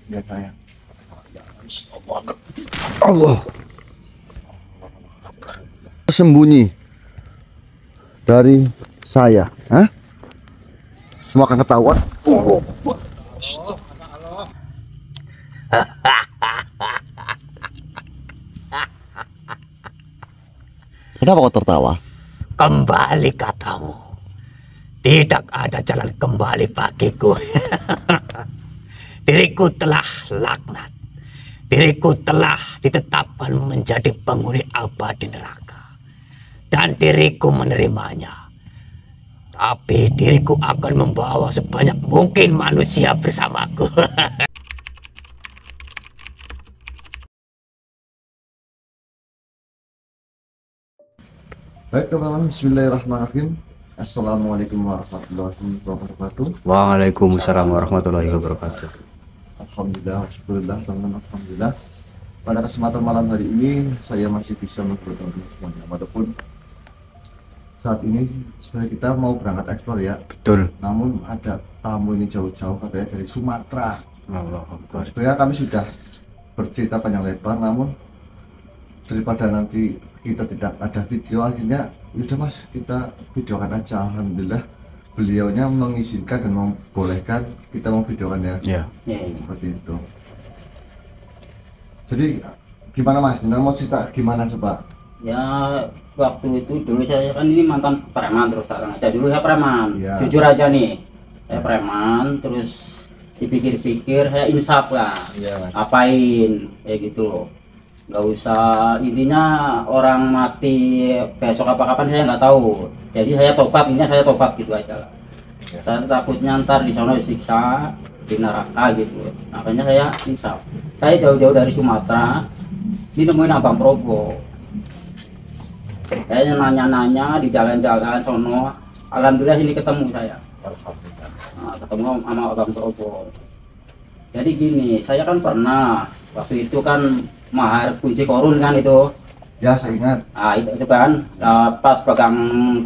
Ya saya. Allah. Sembunyi dari saya, hah? Semua akan ketahuan. Kenapa kau tertawa? Kembali katamu. Tidak ada jalan kembali bagiku. Diriku telah laknat. Diriku telah ditetapkan menjadi penghuni abadi neraka. Dan diriku menerimanya. Tapi diriku akan membawa sebanyak mungkin manusia bersamaku. Baik teman-teman, bismillahirrahmanirrahim. Assalamualaikum warahmatullahi wabarakatuh. Waalaikumsalam warahmatullahi wabarakatuh. Alhamdulillah, syukurillah, teman-teman, alhamdulillah. Pada kesempatan malam hari ini saya masih bisa menghibur teman-teman semuanya. Walaupun saat ini sebenarnya kita mau berangkat ekspor ya. Betul. Namun ada tamu ini jauh-jauh katanya dari Sumatera. Allah Akbar. Sebenarnya kami sudah bercerita panjang lebar, namun daripada nanti kita tidak ada video, akhirnya yaudah mas, kita videokan aja. Alhamdulillah beliaunya mengizinkan dan membolehkan kita memvideokan ya. Seperti itu. Jadi gimana mas, Anda mau cerita gimana coba? Ya waktu itu dulu saya kan ini mantan preman, terus terang aja dulu saya preman Ya. Jujur aja nih, saya preman, terus dipikir-pikir saya insaf lah. Iya, Mas. Ngapain kayak gitu loh, nggak usah, intinya orang mati besok apa kapan saya nggak tahu. Jadi saya tobat, intinya saya tobat gitu aja lah. Ya. Saya takutnya ntar di sana disiksa di neraka gitu, makanya saya insaf. Saya jauh-jauh dari Sumatera, ini nemuin Abang Probo. Kayaknya nanya-nanya di jalan-jalan sono, alhamdulillah ini ketemu saya. Alhamdulillah. Nah, ketemu sama Abang Probo. Jadi gini, saya kan pernah waktu itu kan mahar kunci korun kan itu. Ya saya ingat. Nah itu kan pas pegang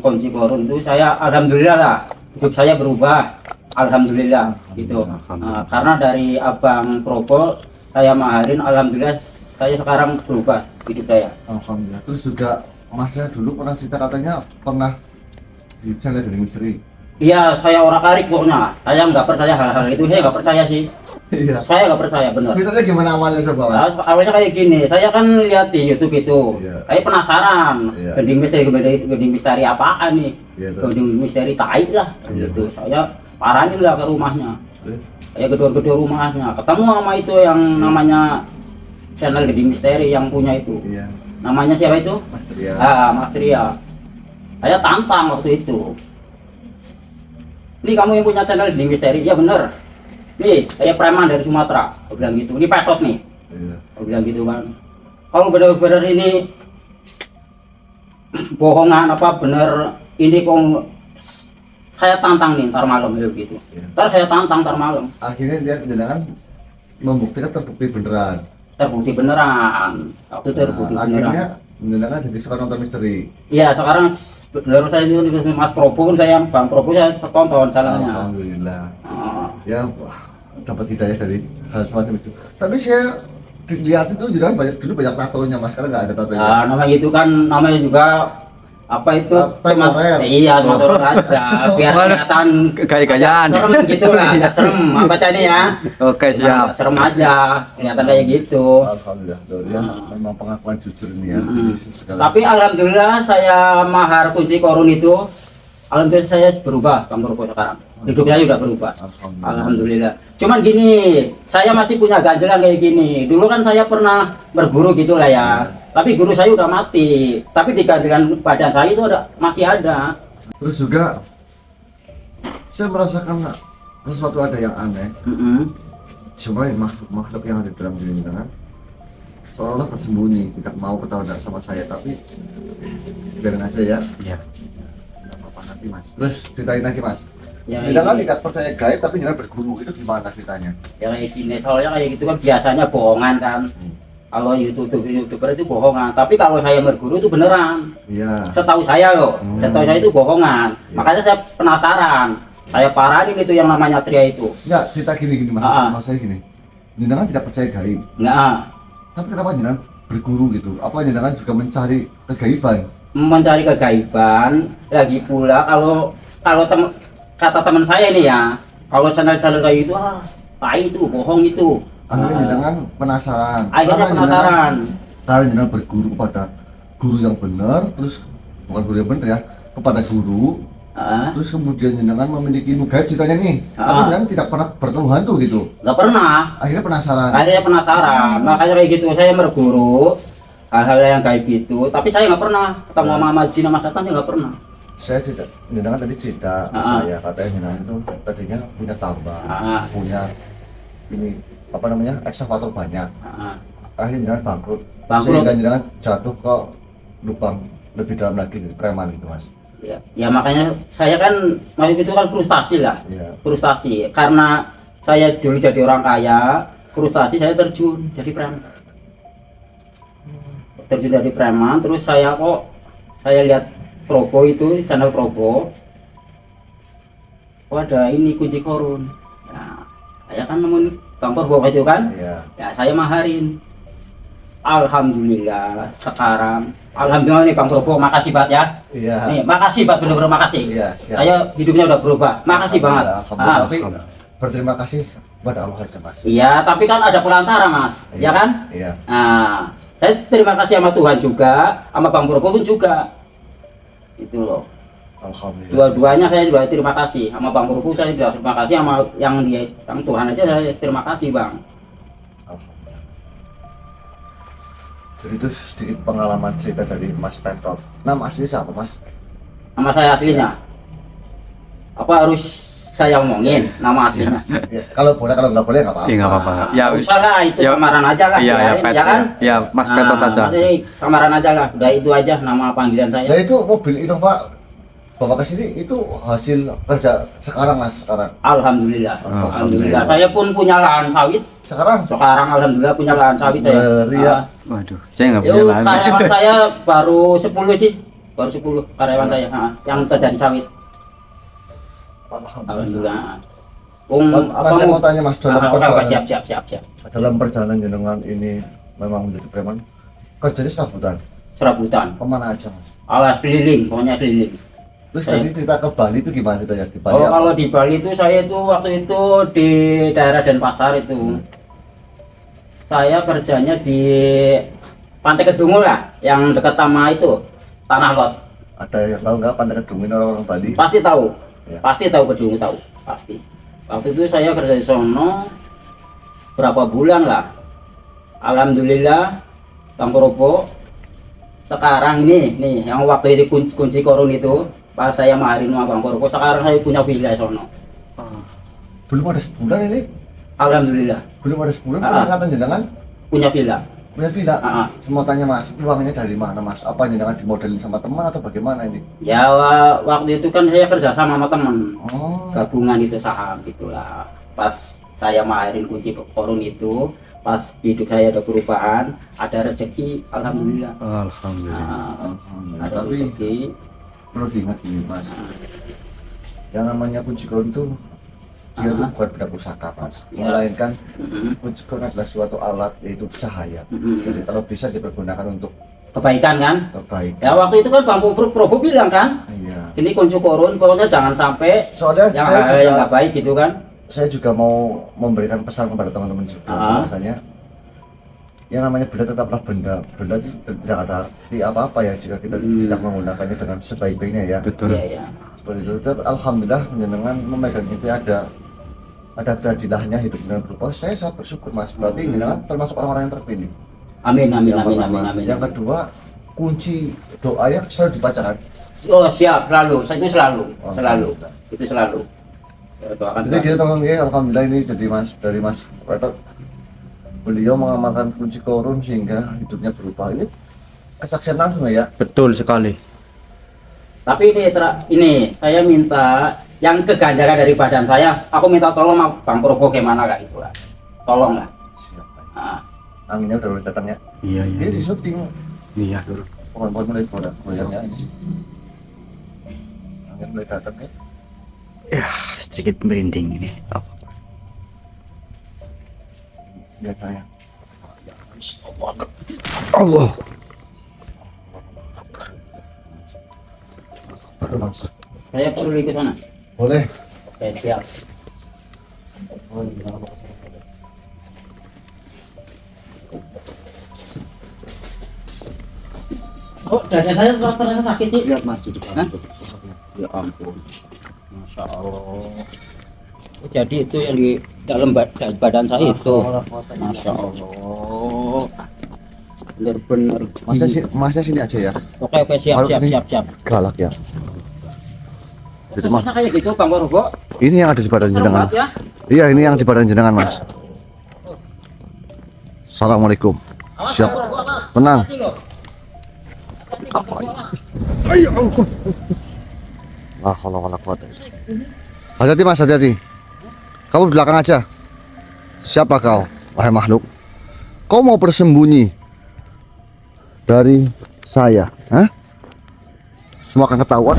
kunci korun itu saya alhamdulillah lah, hidup saya berubah, alhamdulillah gitu. Nah, karena dari Abang Probo saya maharin, alhamdulillah saya sekarang berubah hidup saya. Alhamdulillah. Terus juga masnya dulu pernah cerita katanya pernah di channel dari misteri. Iya, saya orang karik pokoknya. Saya nggak percaya hal-hal itu, saya nggak percaya sih. Iya. Saya nggak percaya bener. Ceritanya gimana awalnya coba? Mas? Nah, awalnya kayak gini, saya kan lihat di YouTube itu, Iya. saya penasaran, Iya. gending misteri apaan nih? Iya, tuh. Gending misteri tai lah, Iya, gitu. Saya paranin lah ke rumahnya. Saya gedor-gedor rumahnya, ketemu sama itu yang namanya channel gending misteri yang punya itu. Iya. Namanya siapa itu? Mas Tria. Mas Tria. Saya tantang waktu itu. Ini kamu yang punya channel gending misteri? Iya bener. Nih, saya preman dari Sumatera. Aku bilang gitu. Ini petot nih. Iya. Aku bilang gitu kan. Kalau bener-bener ini bohongan apa bener ini kok, saya tantang nih ntar malam gitu. Iya. Ntar saya tantang ntar malam. Akhirnya dia penjelasan membuktikan terbukti beneran. Terbukti beneran. Waktu itu terbukti Akhirnya beneran. menjelasan jadi suka nonton misteri. Iya, sekarang baru saya itu di Mas Probo kan, saya Bang Probo saya tonton salahnya. Alhamdulillah. Oh. Ya wah, dapat hidayah dari hal semacam itu. Tapi saya lihat itu juga dulu banyak tatonya mas, sekarang nggak ada tatonya. Ya, namanya itu kan namanya juga apa itu? Temporer. Iya, motor aja. Biar kelihatan Gaya-gayaan. serem gitu lah, nggak serem apa ini ya? Oke, siap. Serem aja, kelihatan kayak gitu. Alhamdulillah, ya, memang pengakuan jujur ini ya. Jadi segala. Tapi alhamdulillah saya mahar kunci korun itu, alhamdulillah saya berubah, Bang Probo sekarang. Hidup saya udah berubah. Alhamdulillah. Cuman gini, saya masih punya ganjelan kayak gini. Dulu kan saya pernah berguru gitu lah ya. Tapi guru saya udah mati. Tapi di ganjelan badan saya itu masih ada. Terus juga saya merasakan sesuatu ada yang aneh. Cuma makhluk yang ada di dalam diri kita kan seolah bersembunyi, tidak mau ketahuan sama saya, tapi biarin aja ya. Ya. Nggak apa-apa nanti mas. Terus ceritain lagi mas. Ya, Tidak kan ini- tidak percaya gaib tapi jangan berguru, itu gimana ceritanya? ya kayak gini, soalnya kayak gitu kan biasanya bohongan kan. Kalau youtuber itu bohongan, tapi kalau saya berguru itu beneran. Iya. Setahu saya loh, setahu saya itu bohongan. Iya. Makanya saya penasaran. Saya parahin itu yang namanya Tria itu. Enggak, cerita gini mas, mas saya gini. Jenengan tidak percaya gaib. Enggak. Tapi kenapa jenengan berguru gitu? Apa jenengan juga mencari kegaiban? Mencari kegaiban, lagi pula kalau kata teman saya ini ya, kalau channel-channel kayak itu tai itu, bohong itu. Akhirnya jenengan penasaran. Akhirnya penasaran. Karena jenengan berguru kepada guru yang benar, terus bukan guru yang benar ya, kepada guru. Terus kemudian jenengan memiliki ilmu gaib ceritanya nih, tapi jenengan tidak pernah bertemu hantu gitu. Nggak pernah. Akhirnya penasaran. Makanya kayak gitu saya berguru hal-hal yang gaib gitu, tapi saya nggak pernah ketemu sama jin sama setan, nggak pernah. Saya cerita, jenengan tadi cerita saya katanya jenengan itu tadinya punya tambang, punya ini apa namanya ekskavator banyak. Akhirnya jenengan bangkrut. Sehingga jenengan jatuh ke lubang lebih dalam lagi di preman gitu mas. Ya makanya saya kan waktu itu kan frustasi lah, frustasi karena saya dulu jadi orang kaya, frustasi saya terjun jadi preman, terus saya lihat Probo itu channel Probo, ada ini kunci korun, nah, saya kan nemuin Bang Probo itu kan, ya saya maharin. Alhamdulillah sekarang, alhamdulillah nih Bang Probo, makasih banget ya. Nih makasih banget, bener-bener makasih. Saya hidupnya udah berubah, makasih banget. Tapi berterima kasih kepada Allah saja mas. Iya, tapi kan ada perantara mas, ya kan? Iya. Nah, saya terima kasih sama Tuhan juga, sama Bang Probo pun juga. Itu loh. Alhamdulillah. Dua-duanya saya juga terima kasih, sama Bang Probo saya juga terima kasih, sama yang Tuhan aja saya terima kasih Bang. Jadi itu sedikit pengalaman cerita dari Mas Petrov. Nama asli siapa mas? Nama saya aslinya? Apa harus saya omongin nama aslinya? Ya, kalau boleh, kalau nggak boleh nggak apa-apa. Nggak apa-apa. Ya usah lah, itu samaran aja lah. Iya, ya kan? Ya Mas Petrov aja. Samaran aja lah. Udah itu aja nama panggilan saya. Nah itu mobil Innova bawa ke sini itu hasil kerja sekarang mas sekarang. Alhamdulillah. Alhamdulillah. Saya pun punya lahan sawit. Sekarang alhamdulillah punya lahan sawit saya. Waduh, saya nggak punya lahan. Karyawan saya baru 10 sih, baru 10 karyawan saya yang kerja di sawit. Alhamdulillah. Saya mau tanya mas, dalam perjalanan siap. Dalam perjalanan jenengan ini memang menjadi preman, kerjanya serabutan. Kemana aja mas? Alas keliling, pokoknya keliling. Terus tadi cerita ke Bali itu gimana ceritanya di Bali? Kalau di Bali itu saya itu waktu itu di daerah Denpasar itu. Saya kerjanya di Pantai Kedungul lah, yang dekat sama itu Tanah Lot. Ada yang tahu nggak Pantai Kedungul orang Bali? Pasti tahu, ya. Pasti tahu Kedungul, tahu pasti. Waktu itu saya kerja di sono berapa bulan lah. Alhamdulillah, Bang Probo. Sekarang ini nih yang waktu itu kunci korun itu, pas saya maharin sama Bang Probo, sekarang saya punya villa sono. Belum ada sebulan ini? Alhamdulillah. Belum ada sebulan, kata jenengan punya villa. Punya villa? Semua tanya mas, uangnya dari mana mas? Apa jenengan dimodelin sama teman atau bagaimana ini? Ya waktu itu kan saya kerja sama teman, gabungan itu saham gitulah. Pas saya maharin kunci korun itu, pas hidup saya ada perubahan, ada rezeki, alhamdulillah. Alhamdulillah. Ada rezeki. Perlu diingat ini mas, yang namanya kunci korun itu dia itu bukan benda pusaka mas, melainkan kunci korun adalah suatu alat, yaitu cahaya. Jadi kalau bisa dipergunakan untuk kebaikan kan? Kebaikan. Ya waktu itu kan Bang Probo bilang kan, ini kunci korun pokoknya jangan sampai soalnya yang nggak baik gitu kan. Saya juga mau memberikan pesan kepada teman-teman juga, misalnya yang namanya benda tetaplah benda itu tidak ada arti apa-apa ya jika kita tidak menggunakannya dengan sebaik-baiknya ya. Betul. Seperti itu. Tapi alhamdulillah jenengan memegang itu ada keadilannya hidup dengan berupa. Saya bersyukur mas, berarti jenengan termasuk orang-orang yang terpilih. Amin. Yang kedua, kunci doa yang selalu dibacakan. Oh siap, selalu. Saya itu selalu. Itu selalu. Jadi kita tolong ya, alhamdulillah ini jadi mas dari Mas Petrov. Beliau mengamalkan kunci korun sehingga hidupnya berubah. Ini kesaksian langsung ya? Betul sekali. Tapi ini saya minta yang keganjalan dari badan saya, aku minta tolong sama Bang Probo gimana kak itu lah. Tolong lah. Siap. Anginnya udah mulai datang ya? Iya. Ini di syuting. Iya. Pohon-pohon mulai goyang ya ini. Angin mulai datang ya? Ya, sedikit merinding ini. Ya saya. Allah. Betul Mas. Saya perlu ikut sana. Boleh. Oke, siap. Oh, dada saya terasa sakit sih. Lihat Mas di depan. Hah? Ya ampun. Masya Allah. Oh, jadi itu yang di dalam badan saya itu. Masya Allah. Benar-benar. Masnya sini aja ya. Oke, siap. Galak ya. Itu Mas. Sosoknya kayak gitu, Bang Purbo. Ini yang ada di badan Serem jenengan. banget ya. Iya, ini yang di badan jenengan Mas. Assalamualaikum. Awas, Siap. Bang Purbo, awas. Tenang. Hati-hati, kok. Hati-hati, Bang Purbo, awas. Hati-hati Mas, hati-hati. Kamu di belakang aja. Siapa kau, wahai makhluk? Kau mau bersembunyi dari saya? Hah? Semua akan ketahuan.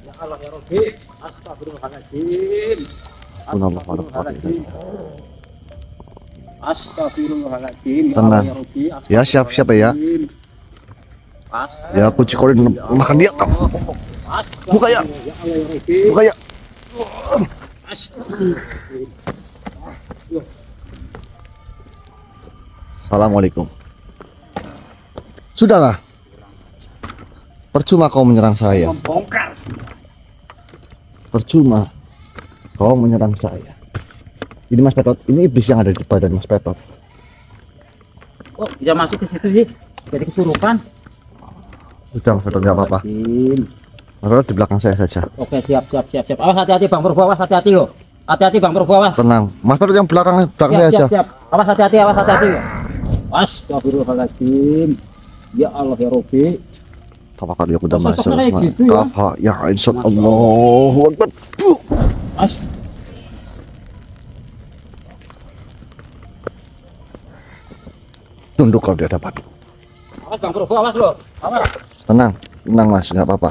Ya Allah ya Rabbi. Astagfirullahaladzim. Astagfirullahaladzim. Tenang. Ya, siap-siap ya. Ya, aku cikorin makan dia. Buka ya. Buka ya. Assalamualaikum. Sudahlah. Percuma kau menyerang saya. Membongkar. Percuma kau menyerang saya. Ini Mas Petot, ini iblis yang ada di badan Mas Petot. Oh, bisa masuk ke situ sih. Jadi kesurupan. Sudah Mas Petot, nggak apa-apa. Mas Petot di belakang saya saja. Oke, siap. Awas, hati-hati Bang Purbo, awas, hati-hati loh. Hati-hati Bang Purbo, awas. Tenang, Mas Petot yang belakang saya aja. Siap. Awas, hati-hati. Astagfirullahaladzim. Ya Allah ya Rabbi. Tawakkal ya kuda mas. Sosoknya kayak gitu ya. Kafa ya insya Allahu Akbar. As. Tunduk kalau di hadapan. Awas Bang Purbo, awas loh. Awas. Tenang Mas, nggak apa-apa.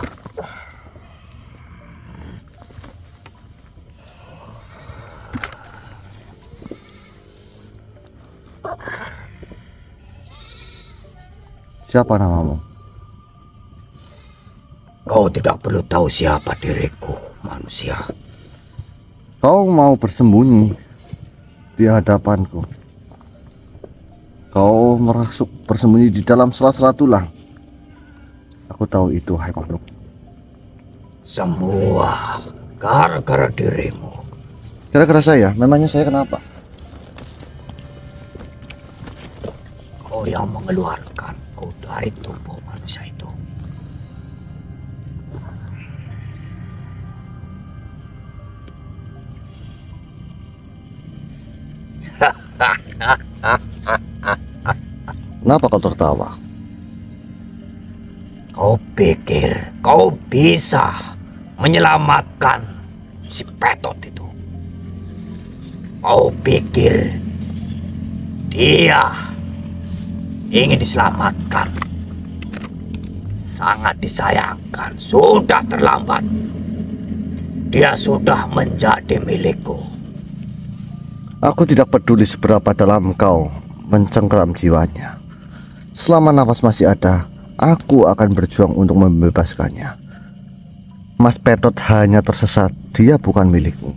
Siapa namamu? Kau tidak perlu tahu siapa diriku, manusia. Kau mau bersembunyi di hadapanku. Kau merasuk bersembunyi di dalam sela-sela tulang. Aku tahu itu, hai makhluk. Semua gara-gara dirimu. Gara-gara saya? Memangnya saya kenapa? Kau yang mengeluarkanku dari tubuh manusia itu. Kenapa kau tertawa? Kau pikir kau bisa menyelamatkan si Petot itu? Kau pikir dia ingin diselamatkan? Sangat disayangkan, sudah terlambat. Dia sudah menjadi milikku. Aku tidak peduli seberapa dalam kau mencengkeram jiwanya. Selama nafas masih ada, aku akan berjuang untuk membebaskannya. Mas Petot hanya tersesat, dia bukan milikmu.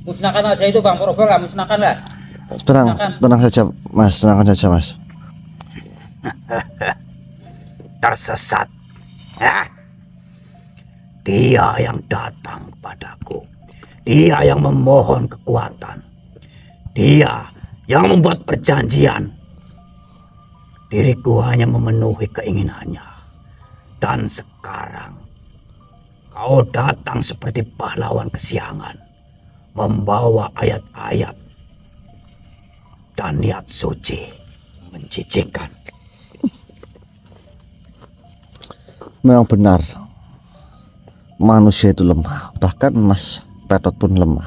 Musnahkan aja itu Bang Purbo, lah musnahkan lah. Tenang saja Mas, tenangkan saja Mas. Tersesat. Dia yang datang padaku. Dia yang memohon kekuatan. Dia yang membuat perjanjian. Diriku hanya memenuhi keinginannya. Dan sekarang kau datang seperti pahlawan kesiangan, membawa ayat-ayat dan niat suci menjijikkan. Memang benar, manusia itu lemah, bahkan Mas Petot pun lemah.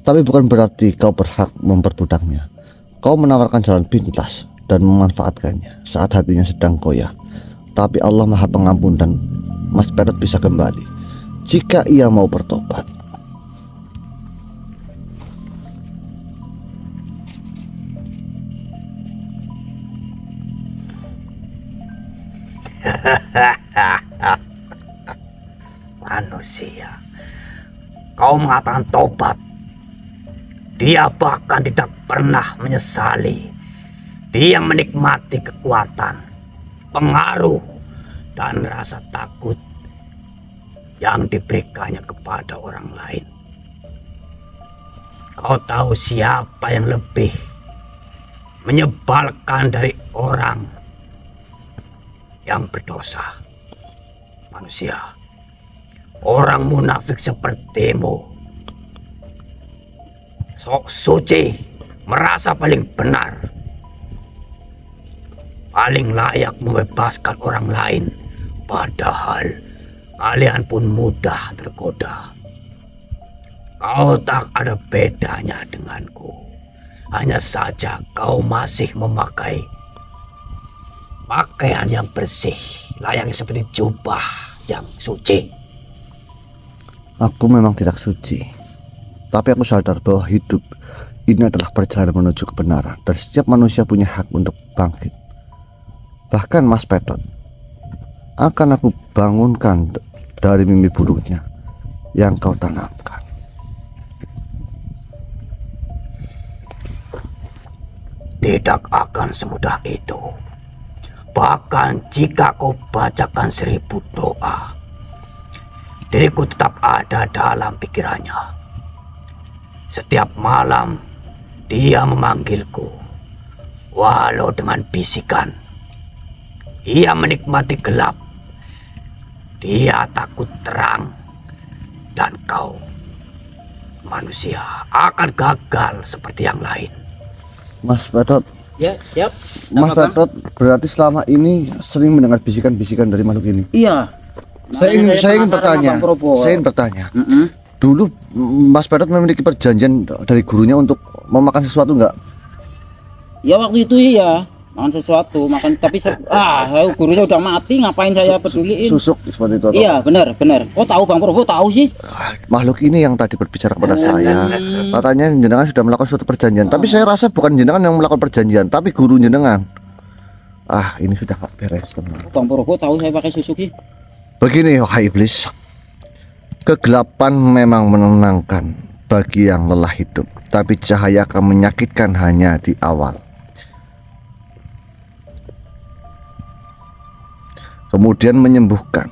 Tapi bukan berarti kau berhak memperbudaknya. Kau menawarkan jalan pintas dan memanfaatkannya saat hatinya sedang goyah. Tapi Allah Maha Pengampun dan Mas Petot bisa kembali. jika ia mau bertobat. Manusia, kau mengatakan tobat. Dia bahkan tidak pernah menyesali. Dia menikmati kekuatan, pengaruh, dan rasa takut yang diberikannya kepada orang lain. Kau tahu siapa yang lebih menyebalkan dari orang yang berdosa? Manusia, orang munafik sepertimu, sok suci, merasa paling benar, paling layak membebaskan orang lain, padahal kalian pun mudah tergoda. Kau tak ada bedanya denganku, hanya saja kau masih memakai pakaian yang bersih, layaknya seperti jubah yang suci. Aku memang tidak suci, tapi aku sadar bahwa hidup ini adalah perjalanan menuju kebenaran dan setiap manusia punya hak untuk bangkit. Bahkan Mas Petot akan aku bangunkan dari mimpi buruknya yang kau tanamkan. Tidak akan semudah itu. Bahkan jika kau bacakan 1000 doa, diriku tetap ada dalam pikirannya. Setiap malam dia memanggilku, walau dengan bisikan. Ia menikmati gelap, dia takut terang, dan kau manusia akan gagal seperti yang lain. Mas Petot, Ya, siap. Mas Apa, Bang? Petot berarti selama ini sering mendengar bisikan-bisikan dari makhluk ini. Iya. Saya ingin bertanya. Saya ingin bertanya. Dulu Mas Petot memiliki perjanjian dari gurunya untuk memakan sesuatu enggak? Ya waktu itu iya, makan sesuatu, tapi gurunya udah mati, ngapain saya peduliin? Susuk seperti itu. Iya, benar. Kok tahu Bang Probo? Tahu sih. Makhluk ini yang tadi berbicara kepada saya. Katanya jenengan sudah melakukan suatu perjanjian, tapi saya rasa bukan jenengan yang melakukan perjanjian, tapi guru jenengan. Ini sudah gak beres, teman. Bang Probo tahu saya pakai susuk sih. Begini, wahai iblis. Kegelapan memang menenangkan bagi yang lelah hidup, tapi cahaya akan menyakitkan hanya di awal. Kemudian menyembuhkan.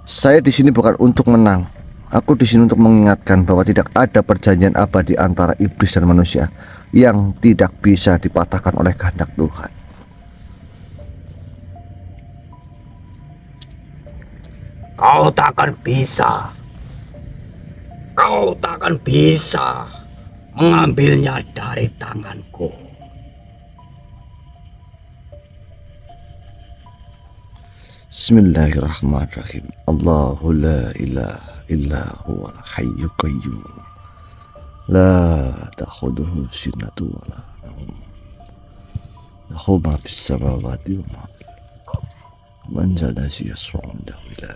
Saya di sini bukan untuk menang. Aku di sini untuk mengingatkan bahwa tidak ada perjanjian abadi antara iblis dan manusia yang tidak bisa dipatahkan oleh kehendak Tuhan. Kau takkan bisa. Kau takkan bisa mengambilnya dari tanganku. Bismillahirrahmanirrahim. Allahu la ilaha illa huwa hayyul qayyum. La ta'khudhuhu sinatun wa la nawm. Lahu ma fis samawati wa ma fil ardi. Man zala yas'u indahu ila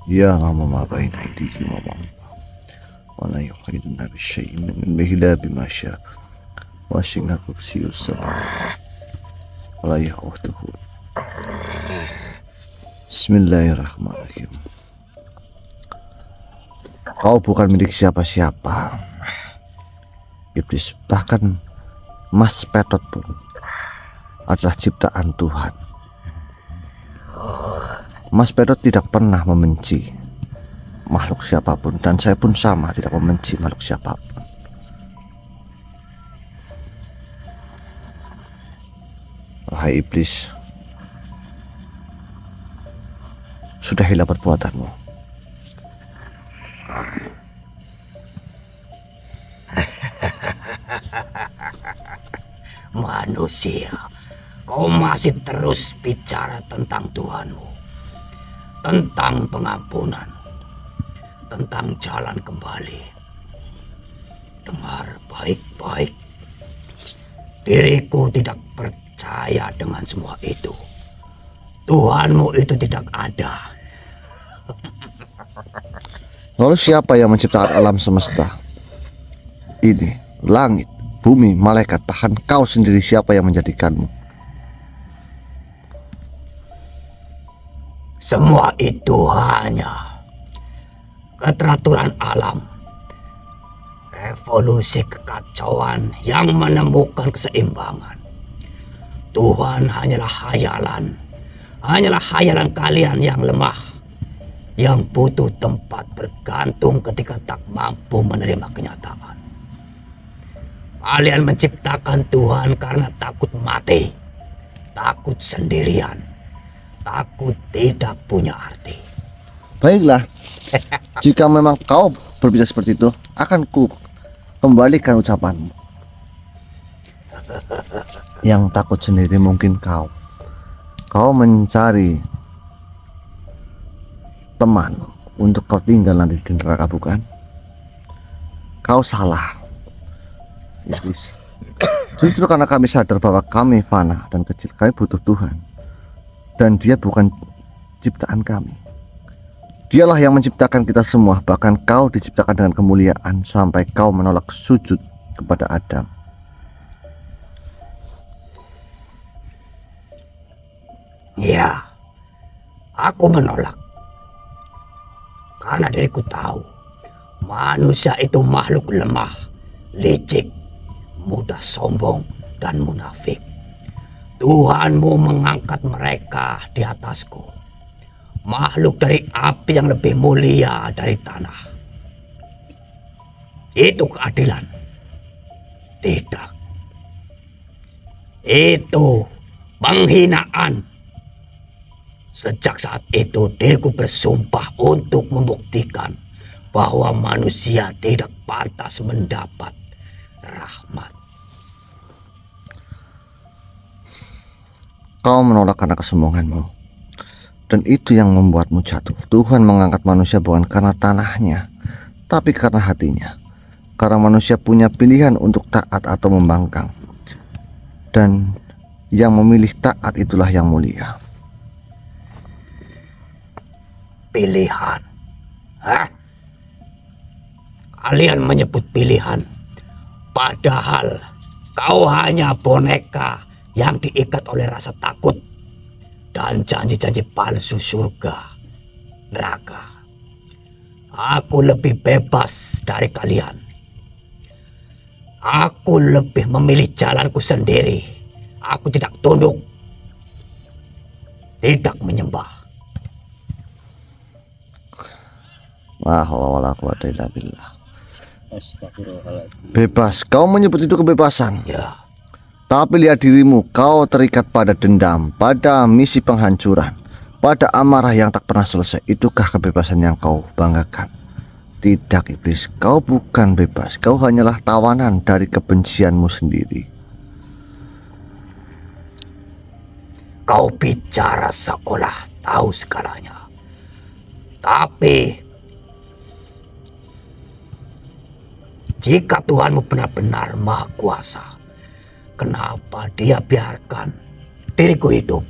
ya'lamu ma baina aydihim wa ma wa la yuhituna bi syai'in min ilmihi illa bima syaa. Wa wasi'a kursiyyuhu samawati wa la yahuduhu. Bismillahirrahmanirrahim. Kau bukan milik siapa-siapa, iblis. Bahkan Mas Petot pun adalah ciptaan Tuhan. Mas Petot tidak pernah membenci makhluk siapapun, dan saya pun sama, tidak membenci makhluk siapapun. Wahai iblis, sudahilah perbuatanmu. Manusia, kau masih terus bicara tentang Tuhanmu, tentang pengampunan, tentang jalan kembali. Dengar baik-baik, diriku tidak percaya dengan semua itu. Tuhanmu itu tidak ada. Lalu siapa yang menciptakan alam semesta ini? Langit, bumi, malaikat, bahkan kau sendiri, siapa yang menjadikanmu? Semua itu hanya keteraturan alam. Revolusi kekacauan yang menemukan keseimbangan. Tuhan hanyalah hayalan kalian yang lemah, yang butuh tempat bergantung ketika tak mampu menerima kenyataan. Kalian menciptakan Tuhan karena takut mati, takut sendirian, takut tidak punya arti. Baiklah, jika memang kau berbicara seperti itu, akan ku kembalikan ucapanmu. Yang takut sendiri mungkin kau. Kau mencari teman untuk kau tinggal nanti di neraka, bukan? Kau salah. Justru karena kami sadar bahwa kami fana dan kecil, kami butuh Tuhan. Dan dia bukan ciptaan kami. Dialah yang menciptakan kita semua. Bahkan kau diciptakan dengan kemuliaan sampai kau menolak sujud kepada Adam. Ya, aku menolak. Karena diriku tahu manusia itu makhluk lemah, licik, mudah sombong, dan munafik. Tuhanmu mengangkat mereka di atasku. Makhluk dari api yang lebih mulia dari tanah. Itu keadilan. Tidak. Itu penghinaan. Sejak saat itu diriku bersumpah untuk membuktikan bahwa manusia tidak pantas mendapat rahmat. Kau menolak karena kesombonganmu. Dan itu yang membuatmu jatuh. Tuhan mengangkat manusia bukan karena tanahnya, tapi karena hatinya. Karena manusia punya pilihan untuk taat atau membangkang. Dan yang memilih taat itulah yang mulia. Pilihan? Hah? Kalian menyebut pilihan, padahal kau hanya boneka yang diikat oleh rasa takut dan janji-janji palsu surga, neraka. Aku lebih bebas dari kalian. Aku lebih memilih jalanku sendiri. Aku tidak tunduk, tidak menyembah. La haula wala quwata illa billah. Bebas, kau menyebut itu kebebasan. Ya. Tapi lihat dirimu, kau terikat pada dendam, pada misi penghancuran, pada amarah yang tak pernah selesai. Itukah kebebasan yang kau banggakan? Tidak, iblis, kau bukan bebas. Kau hanyalah tawanan dari kebencianmu sendiri. Kau bicara seolah tahu segalanya. Tapi jika Tuhanmu benar-benar maha kuasa, kenapa dia biarkan diriku hidup?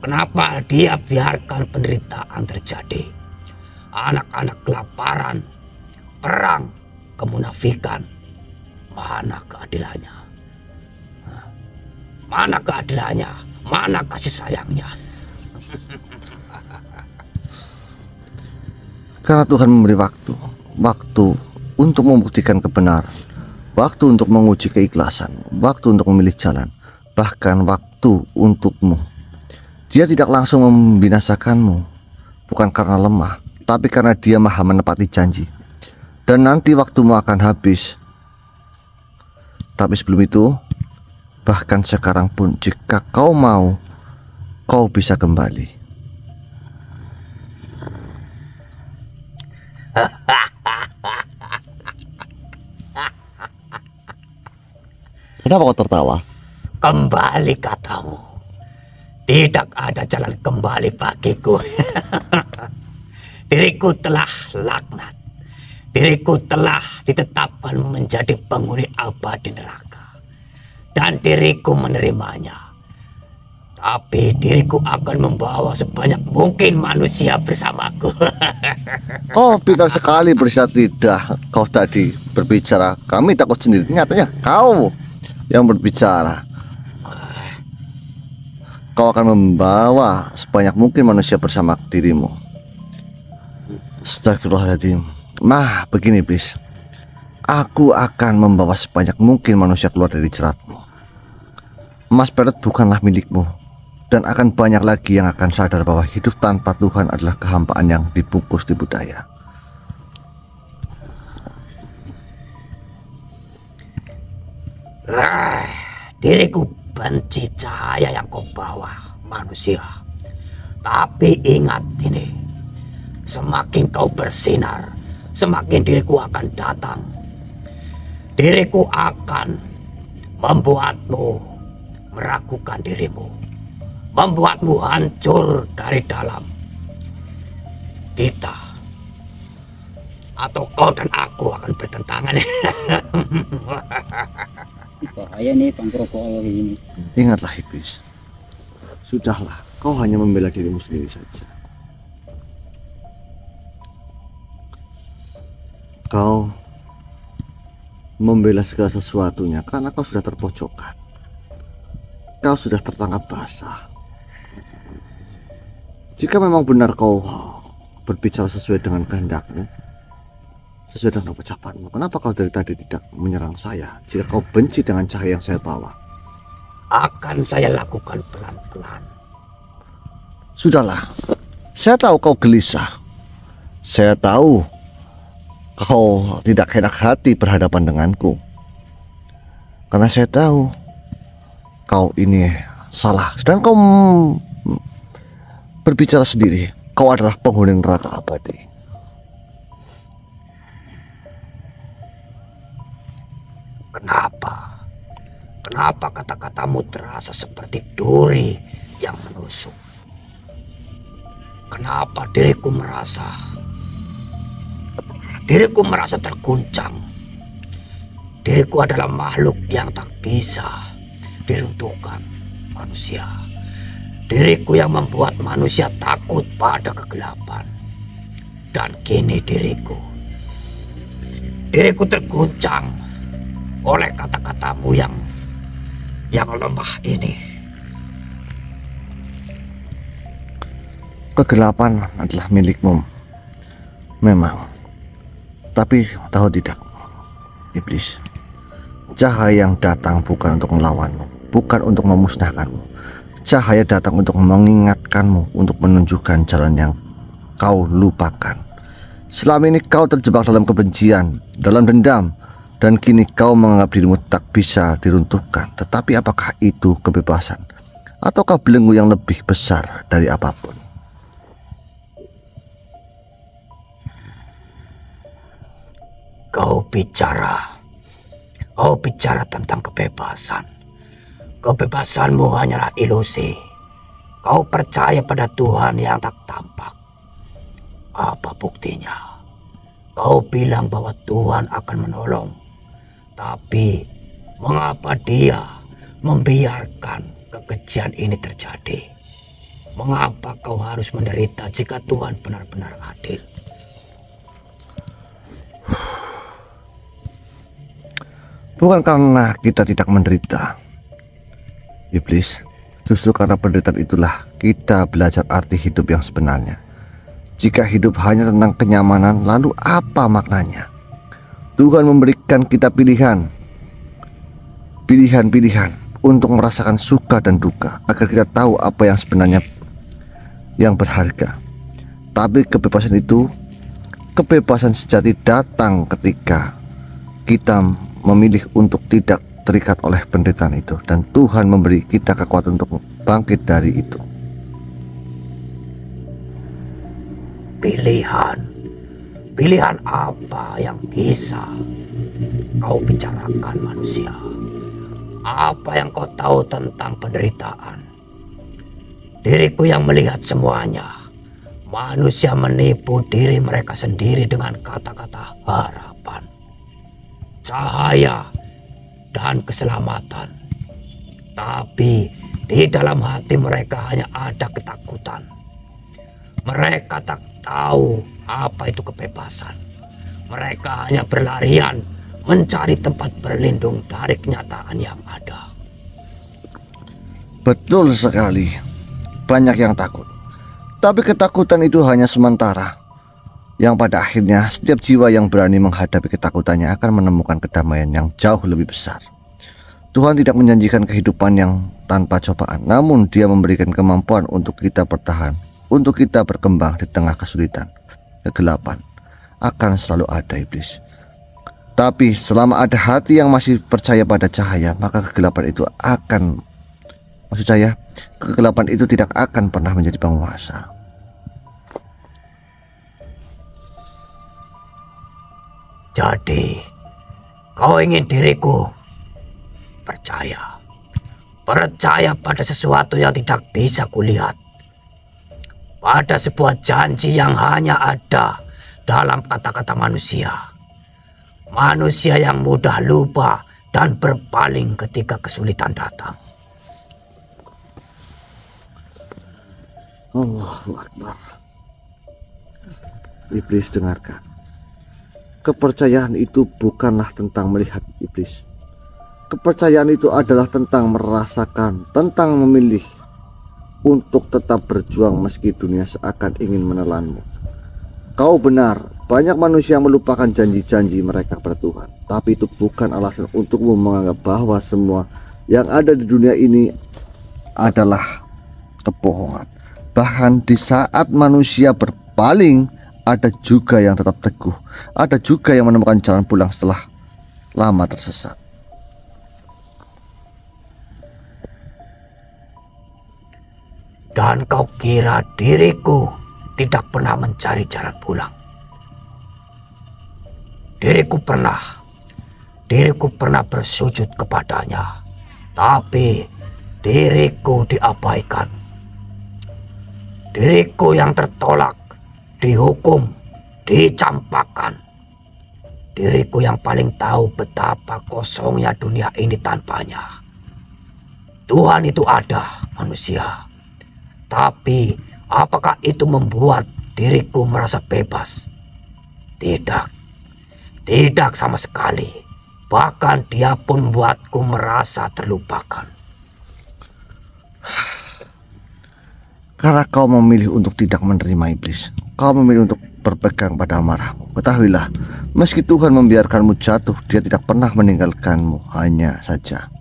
Kenapa dia biarkan penderitaan terjadi? Anak-anak kelaparan, perang, kemunafikan. Mana keadilannya? Mana keadilannya? Mana kasih sayangnya? Karena Tuhan memberi waktu untuk membuktikan kebenaran, waktu untuk menguji keikhlasan, waktu untuk memilih jalan, bahkan waktu untukmu. Dia tidak langsung membinasakanmu, bukan karena lemah, tapi karena dia maha menepati janji. Dan nanti waktumu akan habis. Tapi sebelum itu, bahkan sekarang pun, jika kau mau, kau bisa kembali. Kenapa kau tertawa? Kembali katamu. Tidak ada jalan kembali bagiku. Diriku telah laknat. Diriku telah ditetapkan menjadi penghuni abadi neraka. Dan diriku menerimanya. Tapi diriku akan membawa sebanyak mungkin manusia bersamaku. Kau pintar sekali Berisa. Tidak, kau tadi berbicara kami takut sendiri. Nyatanya kau yang berbicara. Kau akan membawa sebanyak mungkin manusia bersama dirimu. Astagfirullahaladzim. Begini iblis, aku akan membawa sebanyak mungkin manusia keluar dari jeratmu. Emas perak bukanlah milikmu, dan akan banyak lagi yang akan sadar bahwa hidup tanpa Tuhan adalah kehambaan yang dibungkus di budaya. Diriku benci cahaya yang kau bawa, manusia. Tapi ingat ini, semakin kau bersinar, semakin diriku akan datang. Diriku akan membuatmu meragukan dirimu, membuatmu hancur dari dalam. Kita atau kau dan aku akan bertentangan. Bahaya nih Bang Rokok ini. Ingatlah iblis, sudahlah, kau hanya membela dirimu sendiri saja. Kau membela segala sesuatunya karena kau sudah terpojokkan. Kau sudah tertangkap basah. Jika memang benar kau berbicara sesuai dengan kehendakmu, sesuai dengan ucapanmu, kenapa kau dari tadi tidak menyerang saya? Jika kau benci dengan cahaya yang saya bawa, akan saya lakukan pelan-pelan. sudahlah. Saya tahu kau gelisah. Saya tahu kau tidak enak hati berhadapan denganku. Karena saya tahu kau ini salah. Dan kau berbicara sendiri. Kau adalah penghuni neraka abadi. Kenapa? Kenapa kata-katamu terasa seperti duri yang menusuk? Kenapa diriku merasa terguncang? Diriku adalah makhluk yang tak bisa diruntuhkan manusia. Diriku yang membuat manusia takut pada kegelapan. Dan kini diriku terguncang oleh kata-katamu yang lemah ini. Kegelapan adalah milikmu, memang. Tapi tahu tidak, iblis, cahaya yang datang bukan untuk melawanmu, bukan untuk memusnahkanmu. Cahaya datang untuk mengingatkanmu, untuk menunjukkan jalan yang kau lupakan. Selama ini kau terjebak dalam kebencian, dalam dendam, dan kini kau menganggap dirimu tak bisa diruntuhkan. Tetapi apakah itu kebebasan? Ataukah belenggu yang lebih besar dari apapun? Kau bicara tentang kebebasan. Kebebasanmu hanyalah ilusi. Kau percaya pada Tuhan yang tak tampak. Apa buktinya? Kau bilang bahwa Tuhan akan menolong. Tapi mengapa Dia membiarkan kekejian ini terjadi? Mengapa kau harus menderita jika Tuhan benar-benar adil? Bukan karena kita tidak menderita, iblis. Justru karena penderitaan itulah kita belajar arti hidup yang sebenarnya. Jika hidup hanya tentang kenyamanan, lalu apa maknanya? Tuhan memberikan kita pilihan untuk merasakan suka dan duka, agar kita tahu apa yang sebenarnya yang berharga. Tapi kebebasan sejati datang ketika kita memilih untuk tidak terikat oleh penderitaan itu, dan Tuhan memberi kita kekuatan untuk bangkit dari itu. Pilihan apa yang bisa kau bicarakan, manusia? Apa yang kau tahu tentang penderitaan? Diriku yang melihat semuanya. Manusia menipu diri mereka sendiri dengan kata-kata harapan, cahaya, dan keselamatan. Tapi Di dalam hati mereka hanya ada ketakutan. Mereka tak tahu apa itu kebebasan. Mereka hanya berlarian mencari tempat berlindung dari kenyataan yang ada. Betul sekali. Banyak yang takut. Tapi ketakutan itu hanya sementara. Yang pada akhirnya setiap jiwa yang berani menghadapi ketakutannya akan menemukan kedamaian yang jauh lebih besar. Tuhan tidak menjanjikan kehidupan yang tanpa cobaan, namun Dia memberikan kemampuan untuk kita bertahan, untuk kita berkembang di tengah kesulitan. Kegelapan akan selalu ada, iblis. Tapi selama ada hati yang masih percaya pada cahaya, maka kegelapan itu tidak akan pernah menjadi penguasa. Jadi, kau ingin diriku percaya pada sesuatu yang tidak bisa kulihat, pada sebuah janji yang hanya ada dalam kata-kata manusia yang mudah lupa dan berpaling ketika kesulitan datang. Allahu Akbar. Iblis, dengarkan. Kepercayaan itu bukanlah tentang melihat, iblis. Kepercayaan itu adalah tentang merasakan, tentang memilih untuk tetap berjuang meski dunia seakan ingin menelanmu. Kau benar, banyak manusia melupakan janji-janji mereka pada Tuhan. Tapi itu bukan alasan untukmu menganggap bahwa semua yang ada di dunia ini adalah kebohongan. Bahkan di saat manusia berpaling, ada juga yang tetap teguh. Ada juga yang menemukan jalan pulang setelah lama tersesat. Dan kau kira diriku tidak pernah mencari jalan pulang? Diriku pernah bersujud kepadanya, tapi diriku diabaikan. Diriku yang tertolak, dihukum, dicampakkan. Diriku yang paling tahu betapa kosongnya dunia ini tanpanya. Tuhan itu ada, manusia. Tapi apakah itu membuat diriku merasa bebas? Tidak sama sekali. Bahkan Dia pun membuatku merasa terlupakan. Karena kau memilih untuk tidak menerima iblis, kau memilih untuk berpegang pada amarahmu. Ketahuilah, meski Tuhan membiarkanmu jatuh, Dia tidak pernah meninggalkanmu. Hanya saja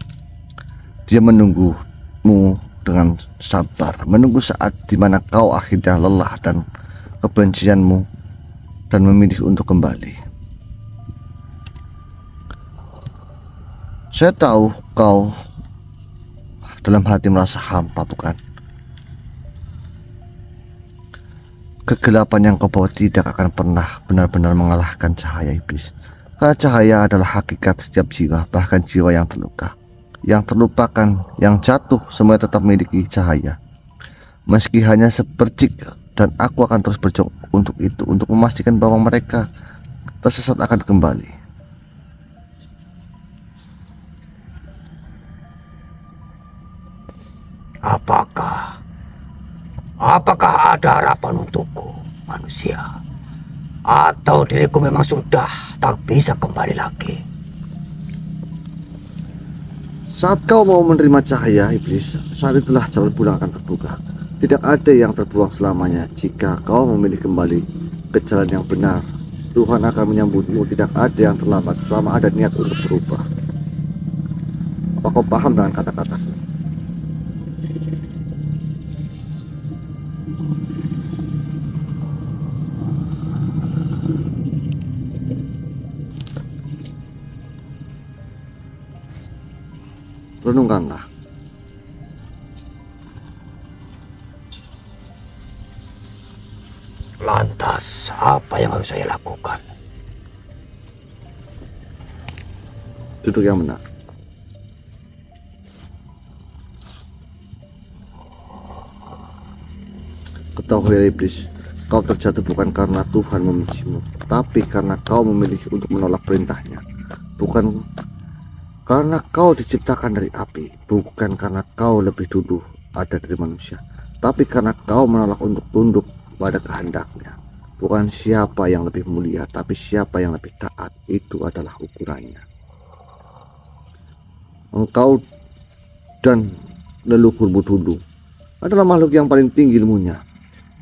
Dia menunggumu dengan sabar, menunggu saat dimana kau akhirnya lelah dan kebencianmu dan memilih untuk kembali. Saya tahu kau dalam hati merasa hampa, bukan? Kegelapan yang kau bawa tidak akan pernah benar-benar mengalahkan cahaya iblis. Karena cahaya adalah hakikat setiap jiwa, bahkan jiwa yang terluka, yang terlupakan, yang jatuh, semuanya tetap memiliki cahaya. Meski hanya sepercik, dan aku akan terus berjuang untuk itu, untuk memastikan bahwa mereka tersesat akan kembali. Apakah ada harapan untukku, manusia? Atau diriku memang sudah tak bisa kembali lagi? Saat kau mau menerima cahaya iblis, saat itulah jalan pulang akan terbuka. Tidak ada yang terbuang selamanya. Jika kau memilih kembali ke jalan yang benar, Tuhan akan menyambutmu. Tidak ada yang terlambat selama ada niat untuk berubah. Apa kau paham dengan kata-kataku? Renungkanlah. Lantas, apa yang harus saya lakukan? Duduk yang benar. Ketahuilah iblis, kau terjatuh bukan karena Tuhan membencimu, tapi karena kau memilih untuk menolak perintahnya. Bukan Karena kau diciptakan dari api, bukan karena kau lebih dulu ada dari manusia, tapi karena kau menolak untuk tunduk pada kehendaknya. Bukan siapa yang lebih mulia, tapi siapa yang lebih taat, itu adalah ukurannya. Engkau dan leluhurmu dulu adalah makhluk yang paling tinggi ilmunya.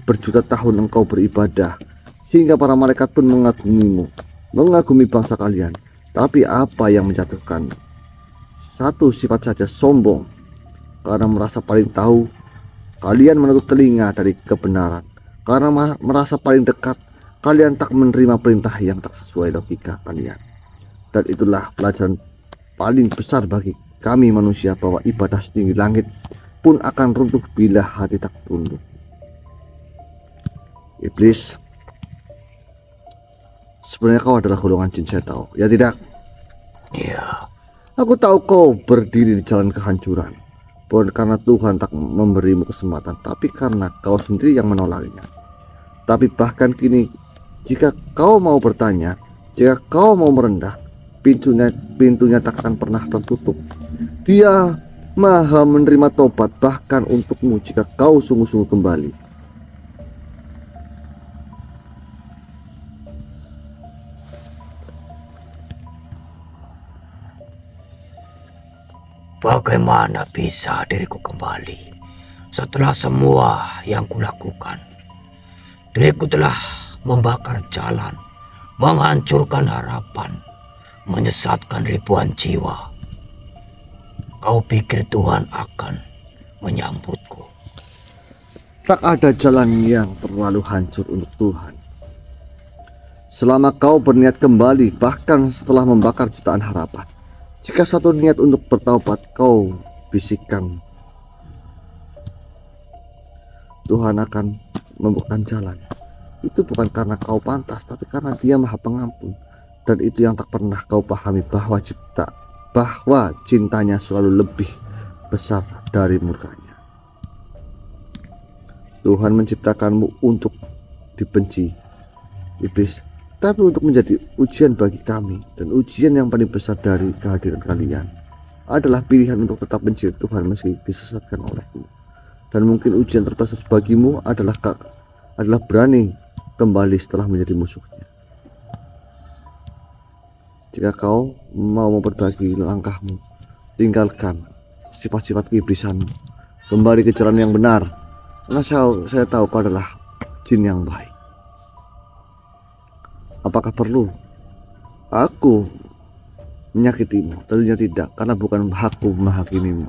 Berjuta tahun engkau beribadah, sehingga para malaikat pun mengagumimu, mengagumi bangsa kalian. Tapi apa yang menjatuhkan? Satu sifat saja, sombong. Karena merasa paling tahu, kalian menutup telinga dari kebenaran. Karena merasa paling dekat, kalian tak menerima perintah yang tak sesuai logika kalian. Dan itulah pelajaran paling besar bagi kami manusia, bahwa ibadah setinggi langit pun akan runtuh bila hati tak tunduk. Iblis, sebenarnya kau adalah golongan jin, saya tahu. Ya tidak? Iya. Aku tahu kau berdiri di jalan kehancuran, bukan karena Tuhan tak memberimu kesempatan, tapi karena kau sendiri yang menolaknya. Tapi bahkan kini, jika kau mau bertanya, jika kau mau merendah, pintunya tak akan pernah tertutup. Dia maha menerima tobat bahkan untukmu jika kau sungguh-sungguh kembali. Bagaimana bisa diriku kembali setelah semua yang kulakukan? Diriku telah membakar jalan, menghancurkan harapan, menyesatkan ribuan jiwa. Kau pikir Tuhan akan menyambutku? Tak ada jalan yang terlalu hancur untuk Tuhan. Selama kau berniat kembali, bahkan setelah membakar jutaan harapan. Jika satu niat untuk bertaubat kau bisikkan, Tuhan akan membukakan jalan. Itu bukan karena kau pantas, tapi karena Dia Maha Pengampun. Dan itu yang tak pernah kau pahami, bahwa cintanya selalu lebih besar dari murkanya. Tuhan menciptakanmu untuk dibenci, iblis, tapi untuk menjadi ujian bagi kami. Dan ujian yang paling besar dari kehadiran kalian adalah pilihan untuk tetap benci Tuhan meski disesatkan olehmu. Dan mungkin ujian terbesar bagimu adalah berani kembali setelah menjadi musuhnya. Jika kau mau memperbaiki langkahmu, tinggalkan sifat-sifat keiblisanmu, kembali ke jalan yang benar. Karena saya tahu kau adalah jin yang baik. Apakah perlu aku menyakitimu? Tentunya tidak, karena bukan hakku menghakimimu.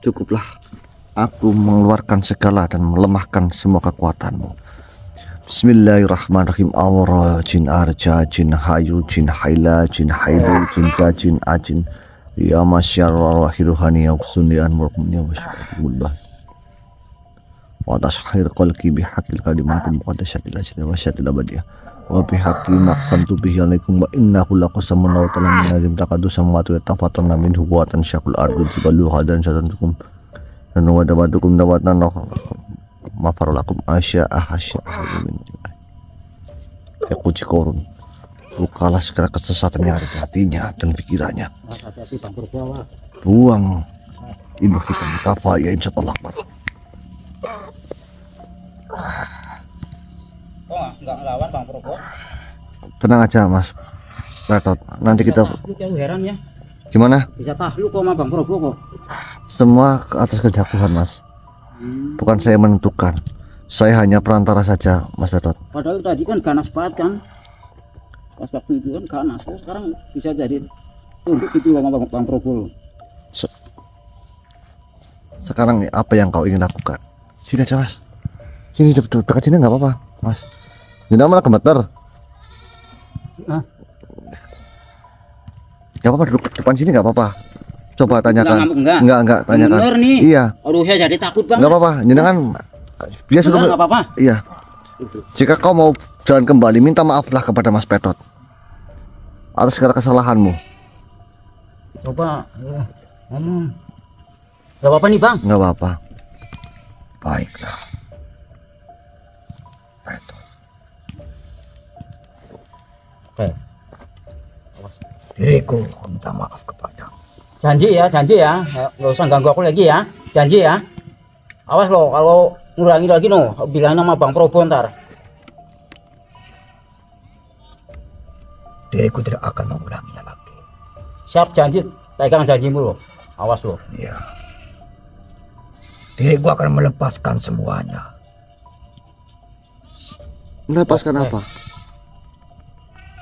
Cukuplah aku mengeluarkan segala dan melemahkan semua kekuatanmu. Bismillahirrahmanirrahim. Awra jin arja jin hayu jin haila jin hailu jin jajin ajin ya masyarra wahiruhani yaksuni anmurkumnya wasyarakumullah wa tashhir qalqi bihaqil kalimatin muqaddasatil ajri wa syatil abadiyah wa bihaqi maqsamtu bihi alaikum wa innahu laqasamun law talam nazim taqaddu samawati wa tafatuna minhu wa tanshaqul ardu jibalu hadan satantukum dan wadabatukum dawatan mafarlakum asya min Kuci Korun, bukalah segala kesesatan yang ada di hatinya dan pikirannya. Buang ilmu hitam kafa ya insyaallah. Enggak ngelawan Bang Probo. Tenang aja Mas Gatot, nanti kita heran ya. Gimana? Bisa tahluk kok sama Bang Probo kok. Semua atas kehendak Tuhan Mas. Bukan saya menentukan. Saya hanya perantara saja Mas Gatot. Padahal tadi kan ganas banget kan. Pas waktu itu kan ganas. Sekarang bisa jadi tunduk gitu sama Bang Probo. Sekarang apa yang kau ingin lakukan? Sini aja Mas. Sini dekat sini nggak apa-apa Mas. Jangan malah gemeter. Gak apa-apa, duduk depan sini nggak apa-apa. Coba tanyakan. Enggak tanyakan. Bener nih. Iya. Aduh saya jadi takut banget. Nggak apa-apa, jenengan dia sudah nggak apa-apa. Iya. Jika kau mau jalan kembali, minta maaflah kepada Mas Petot atas segala kesalahanmu. Coba ngomong. Nggak apa-apa nih Bang. Nggak apa-apa. Baiklah. Petot. Oke. diriku minta maaf kepada. Janji ya, nggak usah ganggu aku lagi ya, janji ya. Awas lo, kalau ngulangi lagi no, bilang nama Bang Probo ntar. Diriku tidak akan mengulanginya lagi. Siap, janji, pegang janjimu lo, awas lo. Ya. Diriku akan melepaskan semuanya. Melepaskan Oke. apa?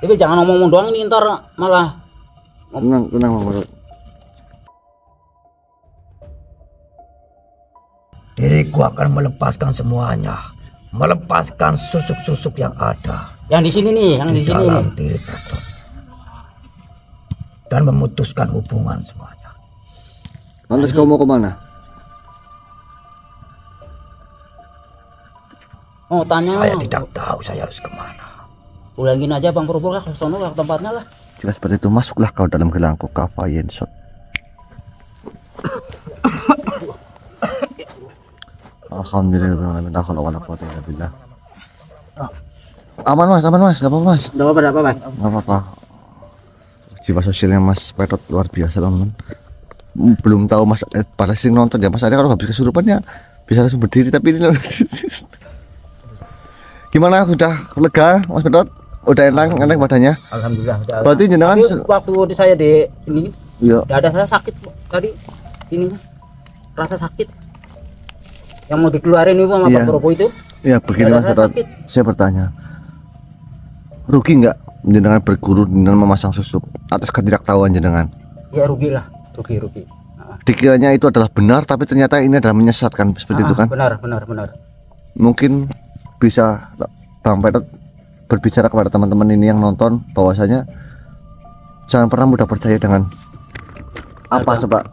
Tapi jangan ngomong doang ini ntar malah. Tenang, Bang Pedot. Diriku akan melepaskan semuanya, melepaskan susuk-susuk yang ada Yang di sini nih, yang di sini dalam nih. diri Pedot, dan memutuskan hubungan semuanya. Lantas kau mau kemana? Oh tanya. Saya tidak tahu saya harus kemana. Ulangin aja Bang Probo lah, ke sono lah tempatnya lah. Jika seperti itu, masuklah kau dalam gelangku Kafayen Shot. Alhamdulillah, aman mas, gak apa-apa mas. Enggak apa-apa, Mas. Gak apa-apa. Jiwa sosialnya Mas Pedot luar biasa teman-teman. Belum tahu mas, pada sing nonton ya mas, ada kalau habis kesurupan ya bisa langsung berdiri, tapi ini gimana, udah lega Mas Pedot? Udah enak badannya? Alhamdulillah. Udah. Berarti jenengan Tapi waktu saya di ini iya. ada saya sakit tadi ini rasa sakit yang mau dikeluarin itu sama Iya. Bang Probo itu. Ya begini Ada Mas rasa Pedot, sakit. saya bertanya, rugi nggak jenengan berguru dengan memasang susuk atas ketidaktahuan jenengan? Ya rugi lah, rugi. Dikiranya itu adalah benar, tapi ternyata ini adalah menyesatkan seperti itu kan? Benar. Mungkin bisa Bang Pedot berbicara kepada teman-teman ini yang nonton bahwasanya jangan pernah mudah percaya dengan apa coba.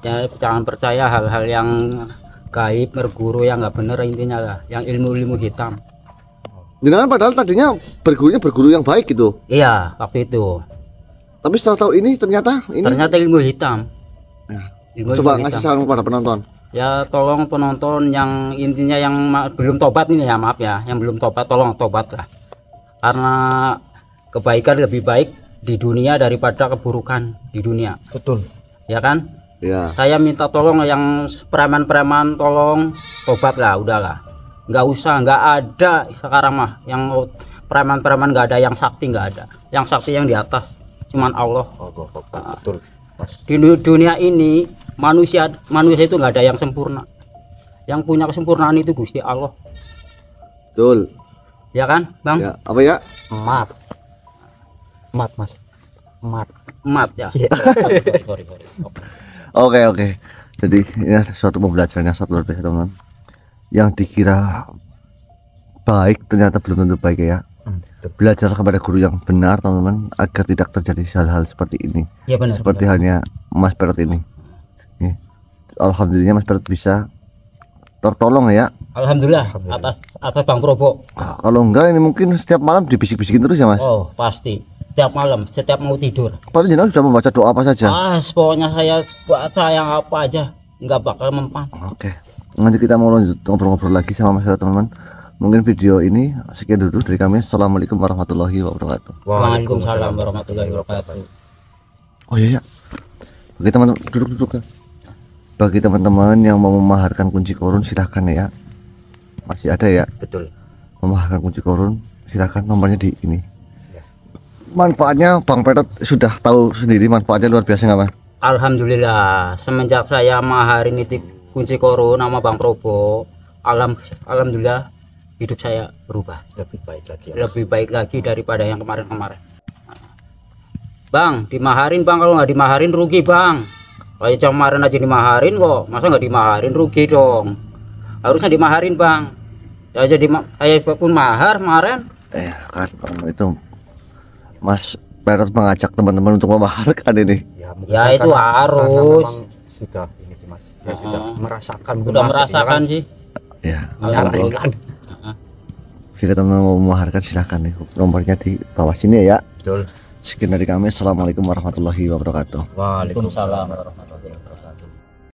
Ya jangan percaya hal-hal yang gaib, berguru yang nggak benar intinya lah, yang ilmu-ilmu hitam. Jenengan padahal tadinya berguru yang baik gitu, Iya, waktu itu. tapi setelah tahu ini ternyata Ilmu hitam. Ya. Ilmu Coba hitam. ngasih saran kepada penonton. Ya tolong penonton yang intinya yang belum tobat ini ya, maaf ya, yang belum tobat tolong tobat lah. Karena kebaikan lebih baik di dunia daripada keburukan di dunia. Betul. Ya kan? Ya. Saya minta tolong yang preman-preman tolong tobat lah, udahlah. Nggak usah, nggak ada sekarang mah yang preman-preman, nggak ada yang sakti, nggak ada. Yang sakti yang di atas cuman Allah. Betul. Di dunia ini manusia itu nggak ada yang sempurna. Yang punya kesempurnaan itu Gusti Allah. Betul. Ya kan, Bang? Ya, apa ya? Emat. Mat mas. Emat ya. Sorry. Oke. Jadi ini ada suatu pembelajaran yang sangat luar biasa teman-teman. Yang dikira baik ternyata belum tentu baik ya. Belajar kepada guru yang benar teman-teman agar tidak terjadi hal-hal seperti ini. Ya benar. Seperti halnya Mas Pedot ini. Nih, alhamdulillah Mas Pedot bisa tertolong ya. Alhamdulillah atas Bang Probo. Kalau enggak ini mungkin setiap malam dibisik-bisikin terus ya Mas. Oh pasti setiap malam, setiap mau tidur. Padahal jenengan sudah membaca doa apa saja. Pokoknya saya baca yang apa aja nggak bakal mempan. Oke. Nanti kita mau lanjut ngobrol-ngobrol lagi sama Mas Pedot teman-teman. Mungkin video ini sekian dulu dari kami. Assalamualaikum warahmatullahi wabarakatuh. Waalaikumsalam warahmatullahi wabarakatuh. Oh iya ya. Bagi teman-teman duduk. Bagi teman-teman yang mau memaharkan kunci korun silahkan ya. Masih ada ya. Betul. Memaharkan kunci korun silahkan, nomornya di ini. Manfaatnya Bang Pedot sudah tahu sendiri, manfaatnya luar biasa nggak Mas? Alhamdulillah semenjak saya maharin itu kunci korun nama Bang Probo, alhamdulillah hidup saya berubah lebih baik lagi daripada yang kemarin. Bang dimaharin Bang, kalau nggak dimaharin rugi Bang. Kayak kemarin aja dimaharin kok, masa nggak dimaharin rugi dong. Harusnya dimaharin Bang. Ya jadi saya pun mahar kemarin. Kan itu Mas Pedot mengajak teman-teman untuk memaharkan ini. Ya itu harus. Sudah ini sih mas. Ya sudah merasakan. Udah merasakan sih. Ya. Alhamdulillah. Jika teman-teman mau memaharkan silahkan nih, nomornya di bawah sini ya. Betul. Sekian dari kami. Assalamualaikum warahmatullahi wabarakatuh. Waalaikumsalam. Waalaikumsalam warahmatullahi wabarakatuh.